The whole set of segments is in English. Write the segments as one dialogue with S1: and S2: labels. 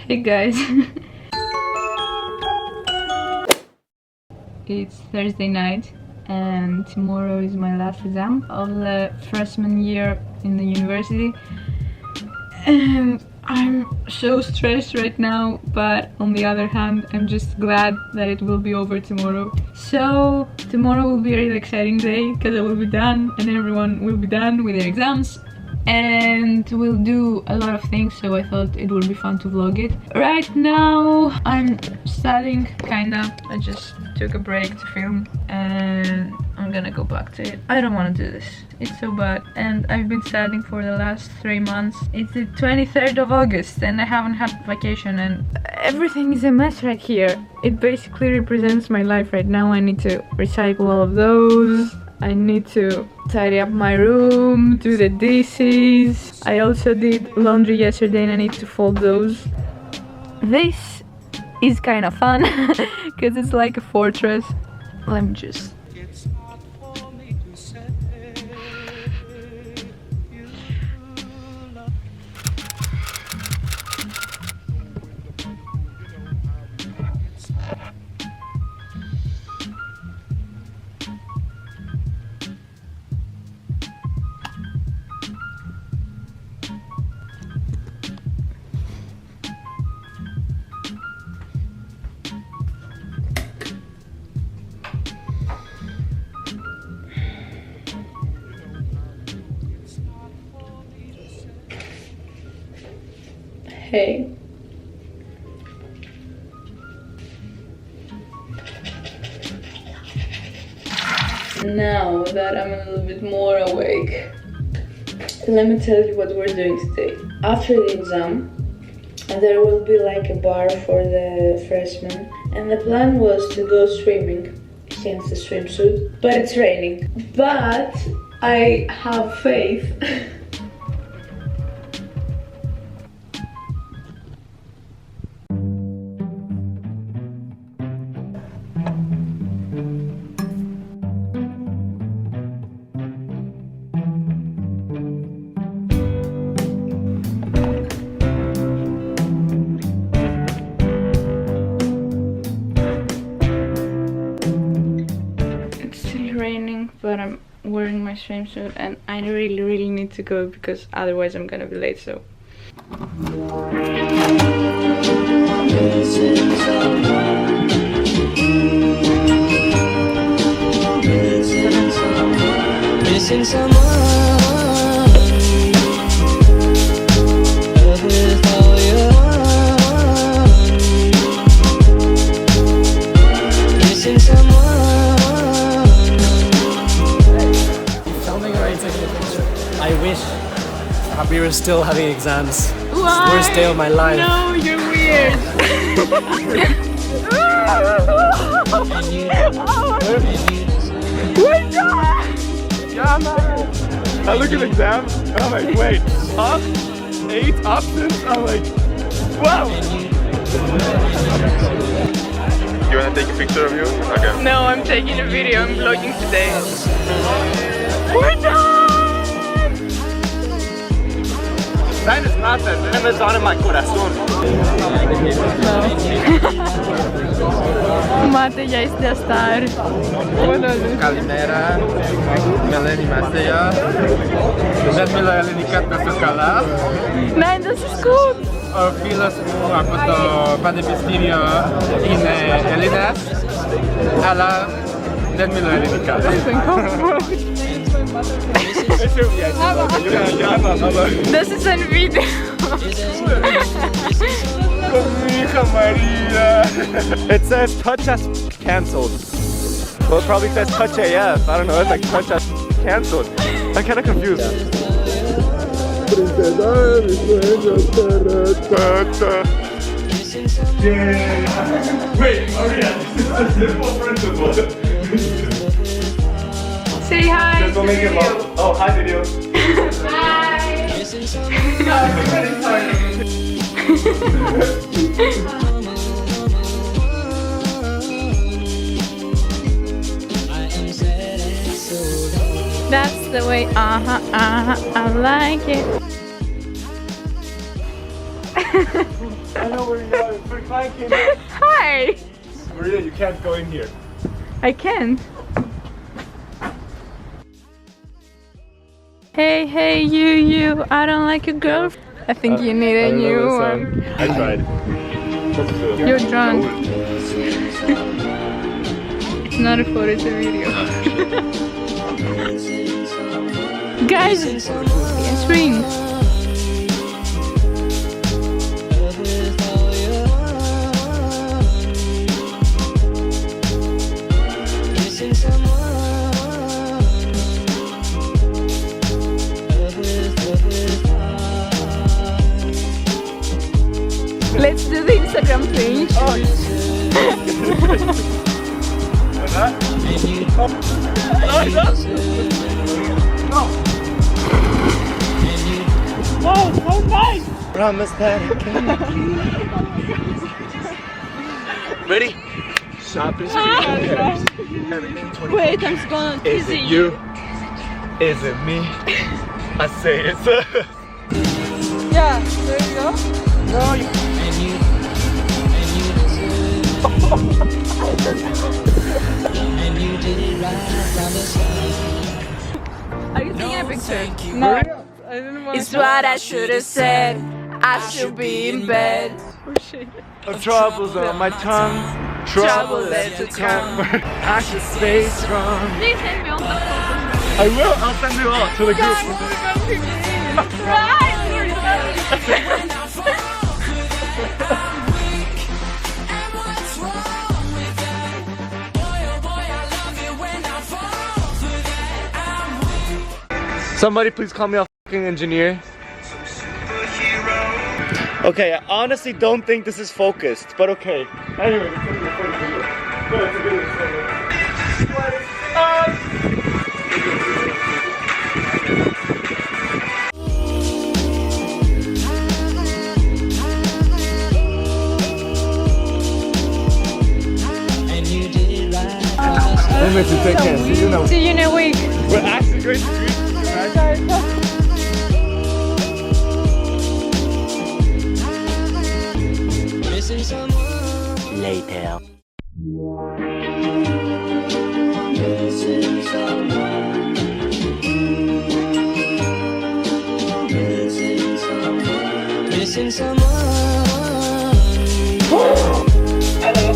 S1: Hey guys. It's Thursday night and tomorrow is my last exam of the freshman year in the university, and I'm so stressed right now, but on the other hand I'm just glad that it will be over tomorrow. So tomorrow will be a really exciting day because I will be done and everyone will be done with their exams, and we'll do a lot of things, so I thought it would be fun to vlog it. Right now I'm studying, kinda. I just took a break to film and I'm gonna go back to it. I don't want to do this, it's so bad, and I've been studying for the last 3 months. It's the 23rd of August and I haven't had vacation and everything is a mess right here. It basically represents my life right now. I need to recycle all of those. I need to tidy up my room, do the dishes. I also did laundry yesterday and I need to fold those. This is kind of fun because it's like a fortress. Let me just... Hey. Now that I'm a little bit more awake, let me tell you what we're doing today. After the exam, there will be like a bar for the freshmen, and the plan was to go swimming, hence the swimsuit, but it's raining. But I have faith. Raining, but I'm wearing my swimsuit and I really need to go because otherwise I'm gonna be late. So missing someone.
S2: I wish we were still having exams.
S1: Why?
S2: Worst day of my life.
S1: No, you're weird.
S3: Yeah, man. I look at the exam and I'm like, wait, up? 8 options? I'm like, wow. You wanna take a picture of you? Okay.
S1: No, I'm taking a video. I'm vlogging today. We're done!
S3: Time is process, and it's on in my corazón.
S1: Mate ya este a estar.
S3: Kalimera, Melanie Masteja, net Melanie Katna Skala.
S1: Nein, das ist gut.
S3: Filas από πανεπιστήμιο είναι Έλληνας, αλλά δεν μιλώ ελληνικά.
S1: Das ist ein Video.
S3: It says touch us cancelled. Well, it probably says touch AF. I don't know, it's like touch us cancelled. I'm kind of confused. Wait, Maria, this is a simple principle.
S1: Say hi.
S3: Just don't make it long. Oh, hi, video.
S1: Hi. That's the way, I like it.
S3: I know where you are. We're flanking.
S1: Hi!
S3: Maria, you can't go in here.
S1: I can. Hey, you. I don't like your girlfriend. I think you need a new one.
S3: I tried.
S1: You're drunk. It's not a photo, it's a video. Guys, spring. Let's do the Instagram thing.
S3: Oh,
S2: Whoa, so nice!
S3: promise that I can. Ready? Shopping
S1: Wait, I'm gonna
S3: Is
S1: tease
S3: it you? Is it me? I say it's us.
S1: Yeah, there you go.
S3: No, you.
S1: Are you taking a picture? No. I didn't want it's what I should have said. I should be in bed. Oh shit.
S3: Of troubles on my tongue. Trouble that to come. I should stay strong.
S1: Please send me all the photos.
S3: I will. I'll send you all to the group. Somebody please call me a fucking engineer. Okay, I honestly don't think this is focused, but okay. Anyway, it's gonna be a focus video. No, it's a video. What is up? Take care.
S1: See you in a week.
S3: We're actually going to Greece.
S2: Later.
S4: Missing someone.
S1: Hello.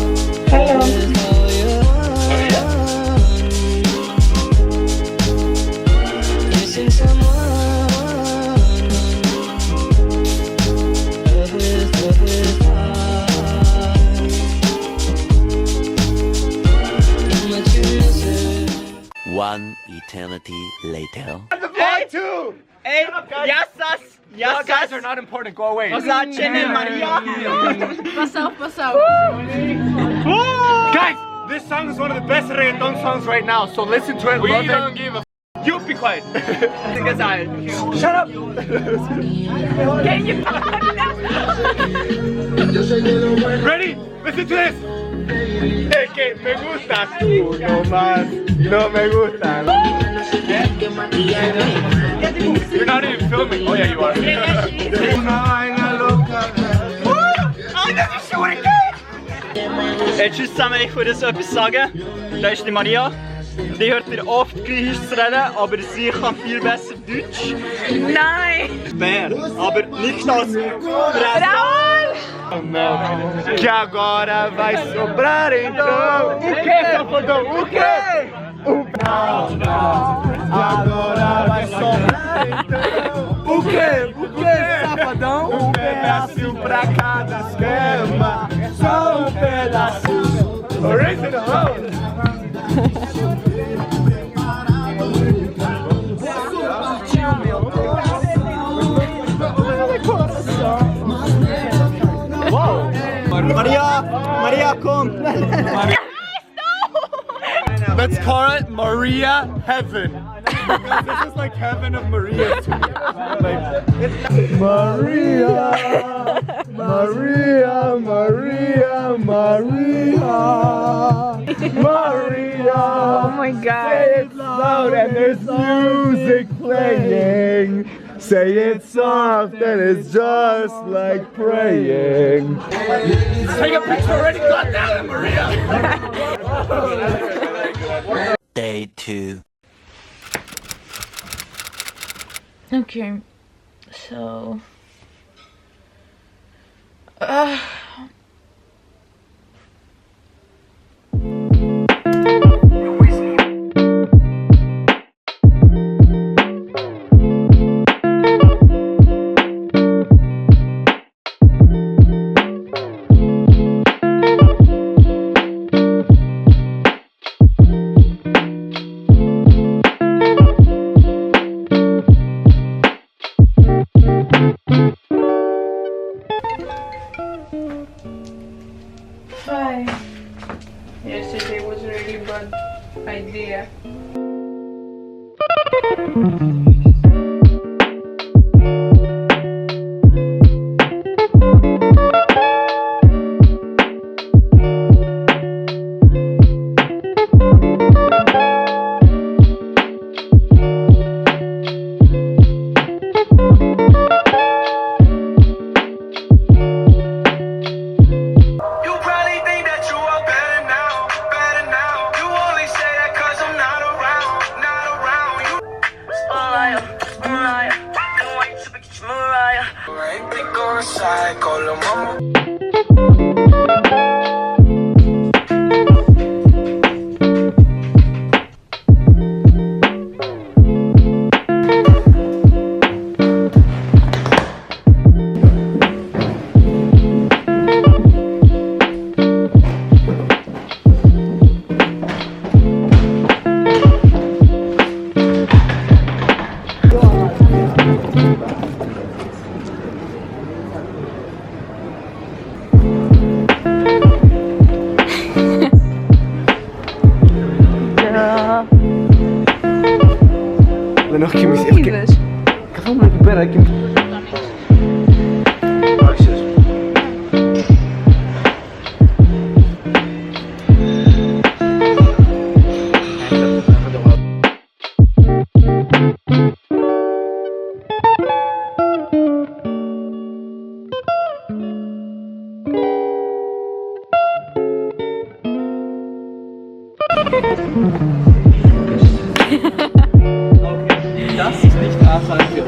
S4: Missing someone.
S5: One eternity later.
S3: Hey, two!
S2: Hey, yassas!
S3: Y'all guys are not important, go away.
S2: Maria!
S1: Passau.
S3: Guys, this song is one of the best reggaeton songs right now, so listen to it. We don't give a f. You be quiet. Shut up! Ready? Listen to this! Es que me gustas tú no más, no me gustas. You're not even filming. Oh yeah, you are.
S2: Jeg kysser meg for å sagen. Det ist die Maria. Die hört ihr oft Griechisch reden, aber sie kann viel besser Deutsch.
S1: Nein.
S2: Bär, aber nicht als
S1: Raul.
S3: Que agora vai sobrar então. O que, safadão? O que? Agora vai sobrar então. O que, safadão? Um pedacinho pra cada cama. Só um pedacinho. Original.
S2: Maria, kom!
S3: Let's call it Maria Heaven. Because this is like heaven of Maria to me. Like, Maria, Maria, Maria, Maria, Maria.
S1: Oh my god.
S3: Say it loud and there's music playing. Say it soft and it's just like praying. Take a picture already, goddamn Maria.
S5: Day 2.
S1: Okay, so hi. Yesterday was a really bad idea.
S3: Nog geen muziek.
S1: English.
S3: Ik ga maar naar bed.
S2: Das ist nicht A42.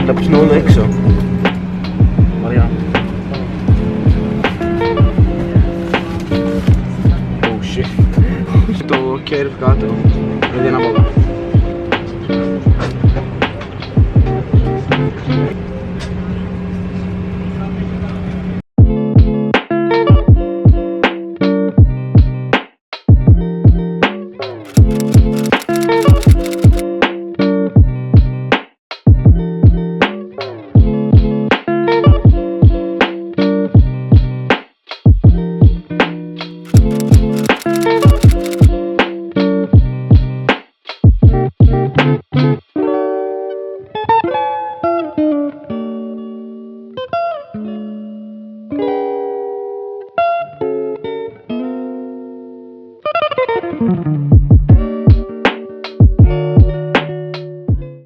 S3: Tapos no like zo. Maria. Oh shit. Estou a querer ficar então. Ele na bola.
S1: Mm-hmm.